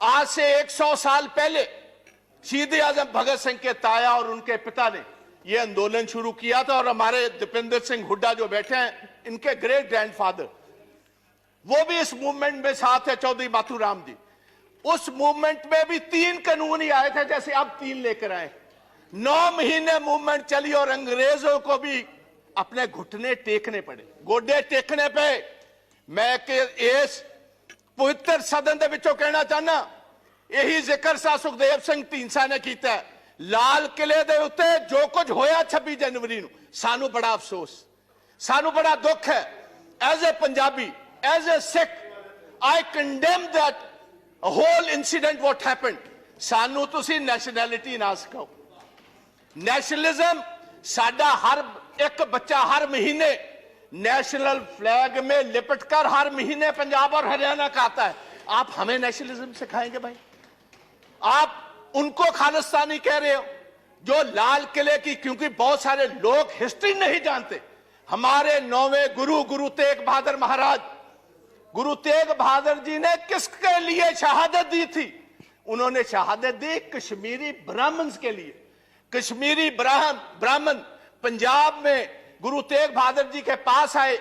आज से 100 साल पहले शहीद आजम भगत सिंह के ताया और उनके पिता ने यह आंदोलन शुरू किया था, और हमारे दीपेंद्र सिंह हुड्डा जो बैठे हैं, इनके ग्रेट ग्रैंडफादर वो भी इस मूवमेंट में साथ है, चौधरी माथुराम जी। उस मूवमेंट में भी 3 कानून ही आए थे, जैसे अब 3 लेकर आए। 9 महीने मूवमेंट चली और अंग्रेजों को भी अपने घुटने टेकने पड़े, गोडे टेकने पे। मैं इस पवित्र सदन के विचों कहना चाहना, यही जिक्र सा सुखदेव सिंह ढींडसा ने किया है। लाल किले दे उत्ते जो कुछ होया 26 जनवरी नूं, सानू बड़ा अफसोस, सानू बड़ा दुख है। As a Punjabi, as a Sikh, I condemn that whole incident what happened. सानू तुसी नैशनैलिटी ना सिखाओ। नेशनलिज्म साडा हर एक बच्चा हर महीने नेशनल फ्लैग में लिपटकर हर महीने पंजाब और हरियाणा का आता है। आप हमें नेशनलिज्म सिखाएंगे भाई? आप उनको खालिस्तानी कह रहे हो जो लाल किले की, क्योंकि बहुत सारे लोग हिस्ट्री नहीं जानते। हमारे 9वें गुरु गुरु तेग बहादुर महाराज, गुरु तेग बहादुर जी ने किसके लिए शहादत दी थी? उन्होंने शहादत दी कश्मीरी ब्राह्मण के लिए। कश्मीरी ब्राह्मण पंजाब में गुरु तेग बहादुर जी के पास आए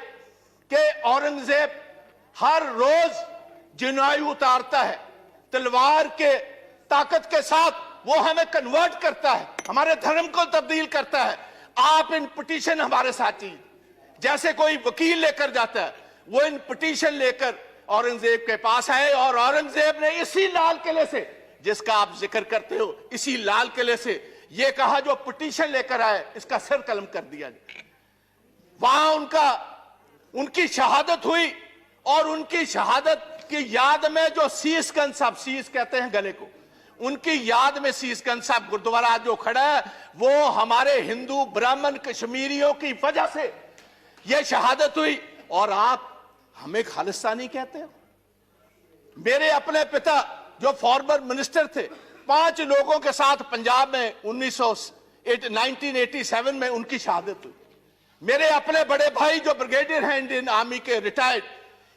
कि औरंगजेब हर रोज जनायु उतारता है, तलवार के ताकत के साथ वो हमें कन्वर्ट करता है, हमारे धर्म को तब्दील करता है। आप इन पिटीशन हमारे साथ चाहिए। जैसे कोई वकील लेकर जाता है, वो इन पिटीशन लेकर औरंगजेब के पास आए, और औरंगजेब ने इसी लाल किले से, जिसका आप जिक्र करते हो, इसी लाल किले से ये कहा जो पिटीशन लेकर आए इसका सर कलम कर दिया जाए। वहां उनकी शहादत हुई, और उनकी शहादत की याद में जो शीशगंज साहब, शीश कहते हैं गले को, उनकी याद में शीशगंज साहब गुरुद्वारा जो खड़ा है, वो हमारे हिंदू ब्राह्मण कश्मीरियों की वजह से यह शहादत हुई, और आप हमें खालिस्तानी कहते हो। मेरे अपने पिता जो फॉर्मर मिनिस्टर थे, 5 लोगों के साथ पंजाब में 1987 में उनकी शहादत हुई। मेरे अपने बड़े भाई जो ब्रिगेडियर हैं इंडियन आर्मी के, retired,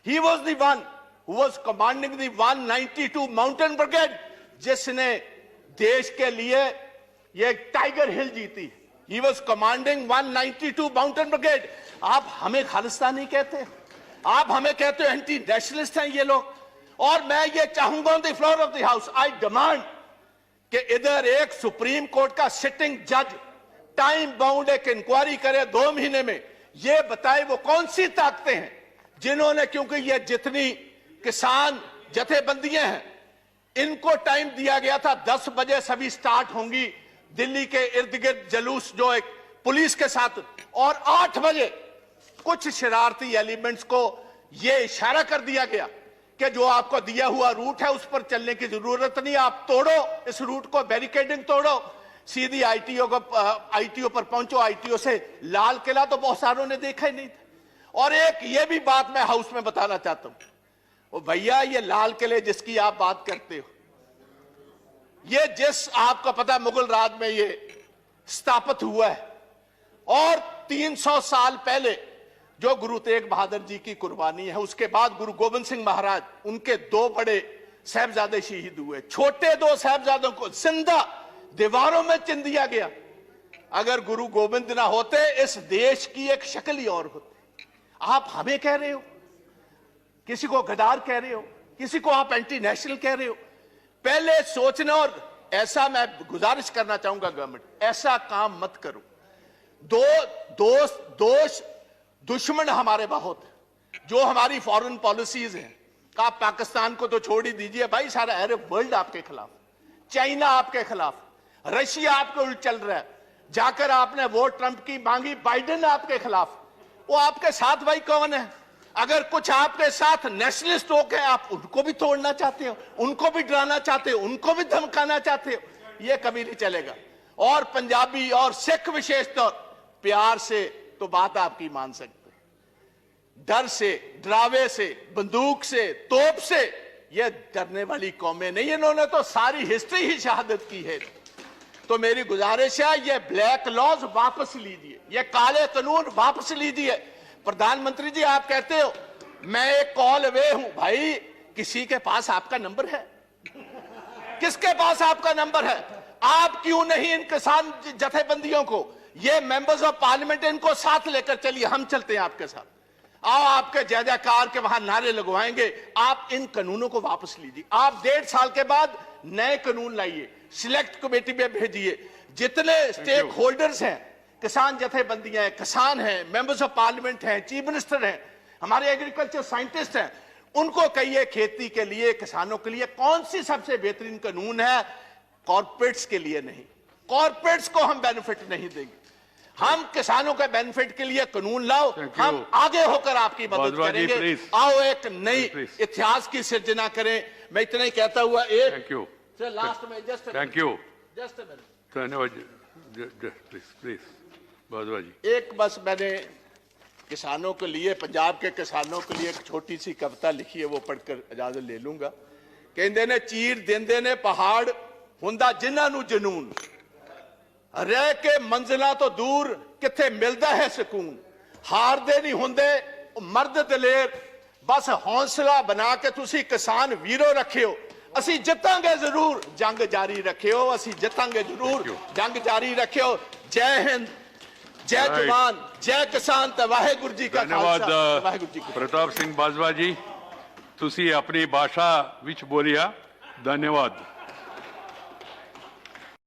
he was the one who was commanding the 192 mountain brigade, जिसने देश के लिए ये टाइगर हिल जीती। He was commanding 192 mountain brigade. आप हमें खालिस्तानी कहते हैं, आप हमें कहते हो एंटी नेशनलिस्ट हैं ये लोग। और मैं ये चाहूंगा on the floor of the house, I demand कि इधर एक सुप्रीम कोर्ट का सिटिंग जज टाइम बाउंड एक इंक्वायरी करे 2 महीने में, ये बताए वो कौन सी ताकतें हैं जिन्होंने, क्योंकि ये जितनी किसान जथेबंदियां हैं, इनको टाइम दिया गया था 10 बजे सभी स्टार्ट होंगी दिल्ली के इर्द गिर्द जुलूस जो एक पुलिस के साथ, और 8 बजे कुछ शरारती एलिमेंट्स को यह इशारा कर दिया गया कि जो आपको दिया हुआ रूट है उस पर चलने की जरूरत नहीं, आप तोड़ो इस रूट को, बैरिकेडिंग तोड़ो, सीधी आईटीओ पर पहुंचो। आईटीओ से लाल किला तो बहुत सारों ने देखा ही नहीं था। और एक ये भी बात मैं हाउस में बताना चाहता हूं, ओ भैया, ये लाल किले जिसकी आप बात करते हो, ये जिस आपको पता मुगल राज में ये स्थापित हुआ है, और 300 साल पहले जो गुरु तेग बहादुर जी की कुर्बानी है, उसके बाद गुरु गोविंद सिंह महाराज, उनके 2 बड़े साहबजादे शहीद हुए। छोटे 2 साहबजादों को जिंदा दीवारों में चिन दिया गया। अगर गुरु गोविंद ना होते, इस देश की एक शक्ल ही और होती। आप हमें कह रहे हो, किसी को गद्दार कह रहे हो, किसी को आप एंटी नेशनल कह रहे हो। पहले सोचना, और ऐसा मैं गुजारिश करना चाहूंगा गवर्नमेंट, ऐसा काम मत करो। दुश्मन हमारे बहुत है, जो हमारी फॉरेन पॉलिसीज हैं। आप पाकिस्तान को तो छोड़ ही दीजिए भाई, सारा अरब वर्ल्ड आपके खिलाफ, चाइना आपके खिलाफ, रशिया आपके उल्ट चल रहा है। जाकर आपने वोट ट्रंप की मांगी, बाइडेन आपके खिलाफ। वो आपके साथ भाई कौन है? अगर कुछ आपके साथ नेशनलिस्ट लोग हैं, आप उनको भी तोड़ना चाहते हो, उनको भी डराना चाहते हो, उनको भी धमकाना चाहते हो, ये कभी नहीं चलेगा। और पंजाबी और सिख विशेष तौर प्यार से तो बात आपकी मान सकते, डर से, डरावे से, बंदूक से, तोप से ये डरने वाली कौमें नहीं। इन्होंने तो सारी हिस्ट्री ही शहादत की है। तो मेरी गुजारिश है, ये ब्लैक लॉज वापस लीजिए, ये काले कानून वापस लीजिए। प्रधानमंत्री जी, आप कहते हो मैं एक कॉल अवे हूं, भाई किसी के पास आपका नंबर है? किसके पास आपका नंबर है? आप क्यों नहीं इन किसान जथेबंदियों को, ये मेंबर्स ऑफ पार्लियामेंट, इनको साथ लेकर चलिए, हम चलते हैं आपके साथ। आओ, आपके जय जयकार के वहां नारे लगवाएंगे। आप इन कानूनों को वापस लीजिए। आप 1.5 साल के बाद नए कानून लाइए, सिलेक्ट कमेटी में भेजिए। जितने स्टेक होल्डर्स हैं, किसान जथेबंदियां हैं, किसान हैं, मेंबर्स ऑफ पार्लियामेंट हैं, चीफ मिनिस्टर हैं, हमारे एग्रीकल्चर साइंटिस्ट हैं, उनको कहिए खेती के लिए, किसानों के लिए कौन सी सबसे बेहतरीन कानून है। कॉर्पोरेट्स के लिए नहीं, कॉर्पोरेट्स को हम बेनिफिट नहीं देंगे। हम किसानों के बेनिफिट के लिए कानून लाओ, हम आगे होकर आपकी मदद करेंगे। आओ एक नई इतिहास की सिर्जना करें। मैं इतना ही कहता हुआ एक लास्ट में जस्ट धन्यवाद प्लीज भारद्वाज जी। एक बस मैंने किसानों के लिए, पंजाब के किसानों के लिए एक छोटी सी कविता लिखी है, वो पढ़कर इजाजत ले लूंगा। कहते ने चीर देंदे ने पहाड़, हुंदा जिन्हां नूं जनून, रह के मंजिलां तो दूर किथे मिलदा है सुकून। हारदे नहीं हुंदे मर्द दलेर, बस हौसला बना के तुसी किसान वीरो रखियो। असी जितांगे जरूर, जंग जारी रखियो। असी जितांगे जरूर, जंग जारी रखियो। जय हिंद, जय जवान, जय किसान ते वाहेगुरु जी का खालसा, वाहेगुरु जी की। प्रताप सिंह बाजवा जी, तुसी अपनी भाषा विच बोलिया, धन्यवाद।